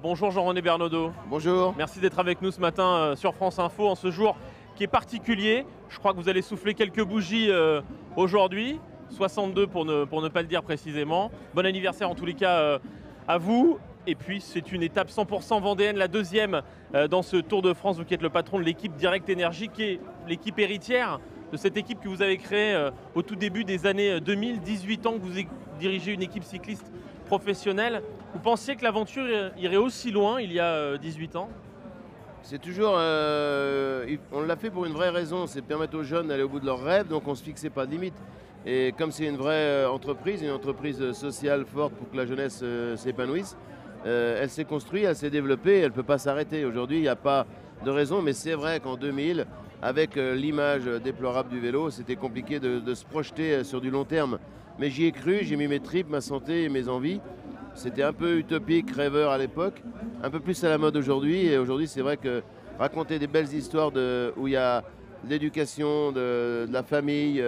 Bonjour Jean-René Bernaudot. Bonjour. Merci d'être avec nous ce matin sur France Info en ce jour qui est particulier. Je crois que vous allez souffler quelques bougies aujourd'hui, 62 pour ne pas le dire précisément. Bon anniversaire en tous les cas à vous. Et puis c'est une étape 100% vendéenne, la deuxième dans ce Tour de France. Vous qui êtes le patron de l'équipe Direct Énergie, qui est l'équipe héritière de cette équipe que vous avez créée au tout début des années 2000, 18 ans que vous dirigez une équipe cycliste professionnelle. Vous pensiez que l'aventure irait aussi loin il y a 18 ans? C'est toujours, on l'a fait pour une vraie raison, c'est de permettre aux jeunes d'aller au bout de leurs rêves, donc on ne se fixait pas de limite. Et comme c'est une vraie entreprise, une entreprise sociale forte pour que la jeunesse s'épanouisse, elle s'est construite, elle s'est développée, elle ne peut pas s'arrêter. Aujourd'hui, il n'y a pas de raison, mais c'est vrai qu'en 2000, avec l'image déplorable du vélo, c'était compliqué de se projeter sur du long terme. Mais j'y ai cru, j'ai mis mes tripes, ma santé et mes envies. C'était un peu utopique, rêveur à l'époque, un peu plus à la mode aujourd'hui. Et aujourd'hui, c'est vrai que raconter des belles histoires où il y a de l'éducation, de la famille,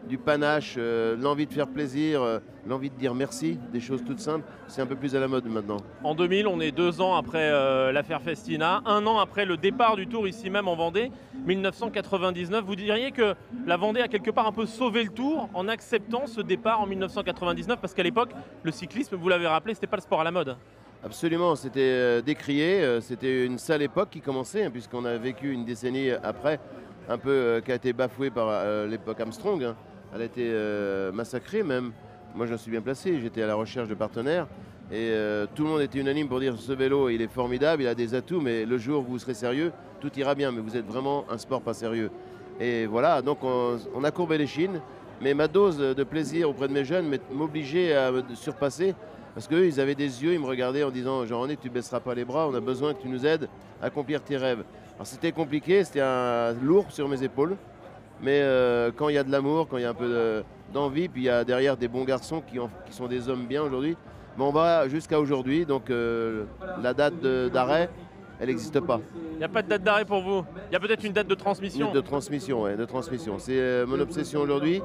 du panache, l'envie de faire plaisir, l'envie de dire merci, des choses toutes simples, c'est un peu plus à la mode maintenant. En 2000, on est 2 ans après l'affaire Festina, 1 an après le départ du Tour ici même en Vendée, 1999. Vous diriez que la Vendée a quelque part un peu sauvé le Tour en acceptant ce départ en 1999 parce qu'à l'époque, le cyclisme, vous l'avez rappelé, c'était pas le sport à la mode. Absolument, c'était décrié, c'était une sale époque qui commençait, hein, puisqu'on a vécu une décennie après, un peu qui a été bafouée par l'époque Armstrong. Hein. Elle a été massacrée même. Moi je me suis bien placé, j'étais à la recherche de partenaires et tout le monde était unanime pour dire ce vélo il est formidable, il a des atouts, mais le jour où vous serez sérieux, tout ira bien, mais vous êtes vraiment un sport pas sérieux. Et voilà, donc on a courbé les chines, mais ma dose de plaisir auprès de mes jeunes m'obligeait à me surpasser, parce qu'eux ils avaient des yeux, ils me regardaient en disant Jean-René, tu ne baisseras pas les bras, on a besoin que tu nous aides à accomplir tes rêves. Alors c'était compliqué, c'était lourd sur mes épaules. Mais quand il y a de l'amour, quand il y a un peu d'envie, puis il y a derrière des bons garçons qui sont des hommes bien aujourd'hui, mais on va jusqu'à aujourd'hui, donc la date d'arrêt, elle n'existe pas. Il n'y a pas de date d'arrêt pour vous? Il y a peut-être une date de transmission? De transmission, oui, de transmission. C'est mon obsession aujourd'hui,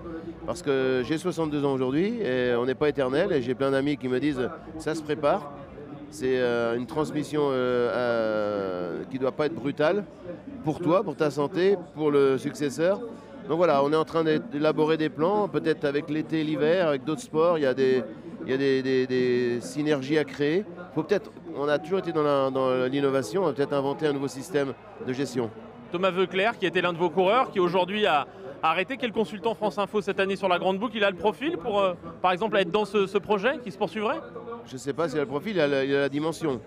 parce que j'ai 62 ans aujourd'hui, et on n'est pas éternel, et j'ai plein d'amis qui me disent « ça se prépare ». C'est une transmission qui ne doit pas être brutale pour toi, pour ta santé, pour le successeur. Donc voilà, on est en train d'élaborer des plans, peut-être avec l'été, l'hiver, avec d'autres sports, il y a des synergies à créer. On a toujours été dans l'innovation, on va peut-être inventer un nouveau système de gestion. Thomas Voeckler, qui était l'un de vos coureurs, qui aujourd'hui a arrêté, qui est le consultant France Info cette année sur la Grande Boucle, il a le profil pour, par exemple, être dans ce projet qui se poursuivrait? Je ne sais pas s'il a le profil, il a la dimension.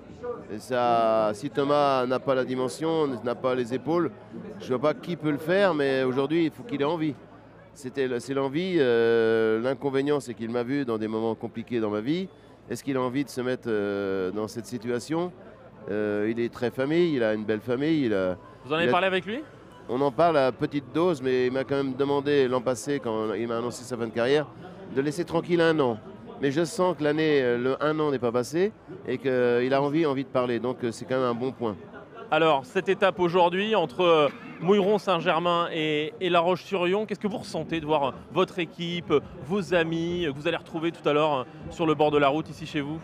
Et ça, si Thomas n'a pas la dimension, n'a pas les épaules, je ne vois pas qui peut le faire, mais aujourd'hui, il faut qu'il ait envie. C'est l'envie. L'inconvénient, c'est qu'il m'a vu dans des moments compliqués dans ma vie. Est-ce qu'il a envie de se mettre dans cette situation? Il est très famille, il a une belle famille. Vous en avez parlé avec lui? On en parle à petite dose, mais il m'a quand même demandé l'an passé, quand il m'a annoncé sa fin de carrière, de laisser tranquille 1 an. Mais je sens que l'année, le 1 an n'est pas passé et qu'il a envie de parler. Donc c'est quand même un bon point. Alors, cette étape aujourd'hui entre Mouilleron, Saint-Germain et La Roche-sur-Yon, qu'est-ce que vous ressentez de voir votre équipe, vos amis, que vous allez retrouver tout à l'heure sur le bord de la route ici chez vous?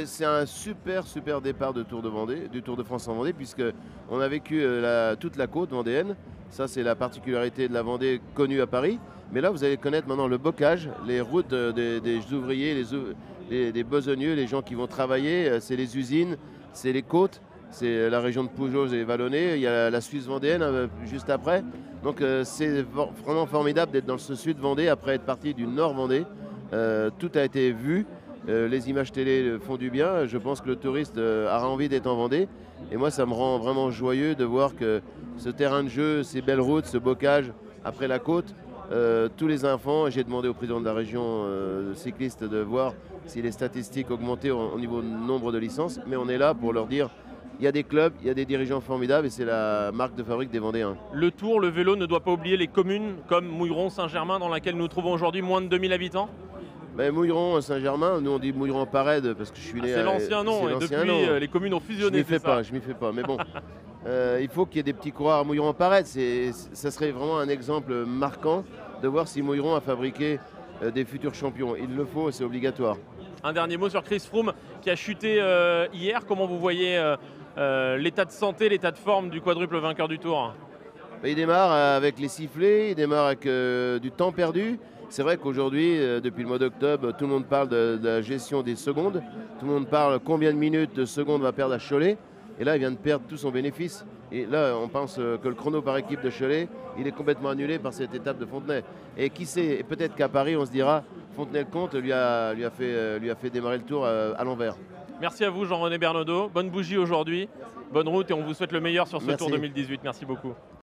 C'est un super départ du Tour de France en Vendée, puisqu'on a vécu toute la côte vendéenne. Ça, c'est la particularité de la Vendée connue à Paris. Mais là, vous allez connaître maintenant le bocage, les routes des ouvriers, des besogneux, les gens qui vont travailler. C'est les usines, c'est les côtes, c'est la région de Poujos et Vallonné. Il y a la Suisse vendéenne juste après. Donc c'est vraiment formidable d'être dans ce sud Vendée après être parti du nord Vendée. Tout a été vu. Les images télé font du bien. Je pense que le touriste aura envie d'être en Vendée. Et moi, ça me rend vraiment joyeux de voir que ce terrain de jeu, ces belles routes, ce bocage après la côte, tous les enfants, j'ai demandé au président de la région cycliste de voir si les statistiques augmentaient au niveau nombre de licences. Mais on est là pour leur dire il y a des clubs, il y a des dirigeants formidables et c'est la marque de fabrique des Vendéens. Le Tour, le vélo ne doit pas oublier les communes comme Mouilleron, Saint-Germain, dans laquelle nous nous trouvons aujourd'hui, moins de 2000 habitants? Mouilleron, Saint-Germain, nous on dit Mouilleron Parède parce que je suis né. C'est l'ancien nom, et depuis les communes ont fusionné. Je m'y fais pas, mais bon. Il faut qu'il y ait des petits coureurs à Mouilleron Parède. Ça serait vraiment un exemple marquant de voir si Mouilleron a fabriqué des futurs champions. Il le faut, c'est obligatoire. Un dernier mot sur Chris Froome qui a chuté hier. Comment vous voyez l'état de santé, l'état de forme du quadruple vainqueur du Tour? Il démarre avec les sifflets, il démarre avec du temps perdu. C'est vrai qu'aujourd'hui, depuis le mois d'octobre, tout le monde parle de la gestion des secondes. Tout le monde parle combien de minutes de secondes va perdre à Cholet. Et là, il vient de perdre tout son bénéfice. Et là, on pense que le chrono par équipe de Cholet, il est complètement annulé par cette étape de Fontenay. Et qui sait, peut-être qu'à Paris, on se dira, Fontenay-le-Comte lui a fait démarrer le Tour à l'envers. Merci à vous, Jean-René Bernaudot. Bonne bougie aujourd'hui, bonne route et on vous souhaite le meilleur sur ce Merci. Tour 2018. Merci beaucoup.